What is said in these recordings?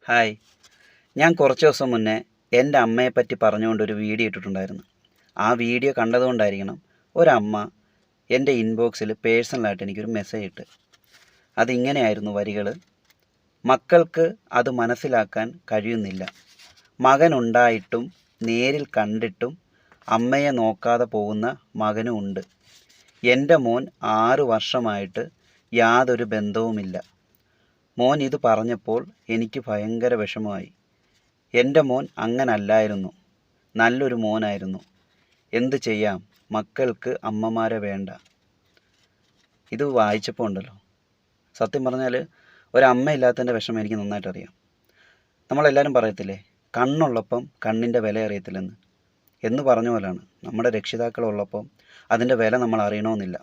Hi, ഞാൻ കുറച്ച് ദിവസം മുന്നേ എൻ്റെ അമ്മയെപ്പറ്റി പറഞ്ഞുകൊണ്ടൊരു വീഡിയോ ഇട്ടിട്ടുണ്ടായിരുന്നു. ആ വീഡിയോ കണ്ടതുകൊണ്ടായിരിക്കണം ഒരമ്മ എൻ്റെ ഇൻബോക്സിൽ പേഴ്സണലായിട്ട് എനിക്കൊരു മെസ്സേജ് ഇട്ട്. അതിങ്ങനെയായിരുന്നു വരികൾ: മക്കൾക്ക് അത് മനസ്സിലാക്കാൻ കഴിയുന്നില്ല. മകനുണ്ടായിട്ടും നേരിൽ കണ്ടിട്ടും അമ്മയെ നോക്കാതെ പോകുന്ന മകനും ഉണ്ട്. എൻ്റെ മോൻ 6 വർഷമായിട്ട് യാതൊരു ബന്ധവുമില്ല. മോൻ ഇത് പറഞ്ഞപ്പോൾ എനിക്ക് ഭയങ്കര വിഷമമായി. എൻ്റെ മോൻ അങ്ങനല്ലായിരുന്നു, നല്ലൊരു മോനായിരുന്നു. എന്ത് ചെയ്യാം, മക്കൾക്ക് അമ്മമാരെ വേണ്ട. ഇത് വായിച്ചപ്പോൾ ഉണ്ടല്ലോ, സത്യം പറഞ്ഞാൽ ഒരമ്മയില്ലാത്തതിൻ്റെ വിഷമം എനിക്ക് നന്നായിട്ട് അറിയാം. നമ്മളെല്ലാവരും പറയത്തില്ലേ, കണ്ണുള്ളപ്പം കണ്ണിൻ്റെ വില അറിയത്തില്ലെന്ന്. എന്ന് പറഞ്ഞ പോലെയാണ് നമ്മുടെ രക്ഷിതാക്കളുള്ളപ്പം അതിൻ്റെ വില നമ്മൾ അറിയണമെന്നില്ല.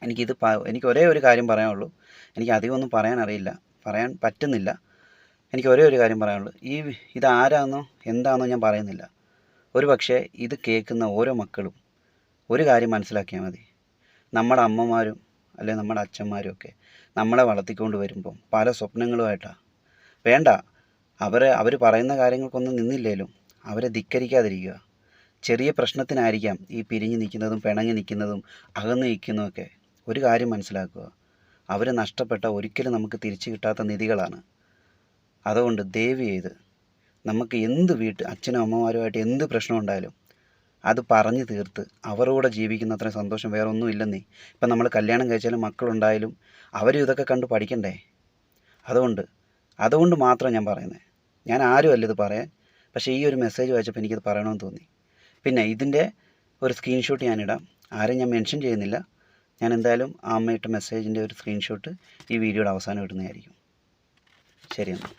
എനിക്ക് ഒരേ ഒരു കാര്യം പറയാനുള്ളൂ. എനിക്ക് അധികമൊന്നും പറയാനറിയില്ല, പറയാൻ പറ്റുന്നില്ല. എനിക്ക് ഒരേ ഒരു കാര്യം പറയാനുള്ളൂ. ഇതാരാന്നോ എന്താണെന്നോ ഞാൻ പറയുന്നില്ല. ഒരു പക്ഷേ ഇത് കേൾക്കുന്ന ഓരോ മക്കളും ഒരു കാര്യം മനസ്സിലാക്കിയാൽ മതി. നമ്മുടെ അമ്മമാരും അല്ലെങ്കിൽ നമ്മുടെ അച്ഛന്മാരും ഒക്കെ നമ്മളെ വളർത്തിക്കൊണ്ട് വരുമ്പം പല സ്വപ്നങ്ങളുമായിട്ടാണ്. വേണ്ട, അവർ പറയുന്ന കാര്യങ്ങൾക്കൊന്നും നിന്നില്ലേലും അവരെ ധിക്കരിക്കാതിരിക്കുക. ചെറിയ പ്രശ്നത്തിനായിരിക്കാം ഈ പിരിഞ്ഞ് നിൽക്കുന്നതും പിണങ്ങി നിൽക്കുന്നതും അകന്ന് നിൽക്കുന്നതൊക്കെ. ഒരു കാര്യം മനസ്സിലാക്കുക, അവർ നഷ്ടപ്പെട്ട ഒരിക്കലും നമുക്ക് തിരിച്ചു കിട്ടാത്ത നിധികളാണ്. അതുകൊണ്ട് ദയവ് ചെയ്ത് നമുക്ക് അച്ഛനും അമ്മമാരുമായിട്ട് എന്ത് പ്രശ്നം ഉണ്ടായാലും അത് പറഞ്ഞു തീർത്ത് അവരോടെ ജീവിക്കുന്ന അത്രയും സന്തോഷം വേറെ ഒന്നും ഇല്ലെന്നേ. ഇപ്പം നമ്മൾ കല്യാണം കഴിച്ചാലും മക്കളുണ്ടായാലും അവരും ഇതൊക്കെ കണ്ട് പഠിക്കണ്ടേ. അതുകൊണ്ട് മാത്രം ഞാൻ പറയുന്നത്. ഞാൻ ആരുമല്ല ഇത് പറയാൻ, പക്ഷേ ഈ ഒരു മെസ്സേജ് വായിച്ചപ്പോൾ എനിക്കത് പറയണമെന്ന് തോന്നി. പിന്നെ ഇതിൻ്റെ ഒരു സ്ക്രീൻഷോട്ട് ഞാനിടാം. ആരും ഞാൻ മെൻഷൻ ചെയ്യുന്നില്ല. ഞാൻ എന്തായാലും ആ അമ്മയിട്ട മെസ്സേജിൻ്റെ ഒരു സ്ക്രീൻഷോട്ട് ഈ വീഡിയോയുടെ അവസാനം ഇടുന്നതായിരിക്കും. ശരി എന്നാൽ.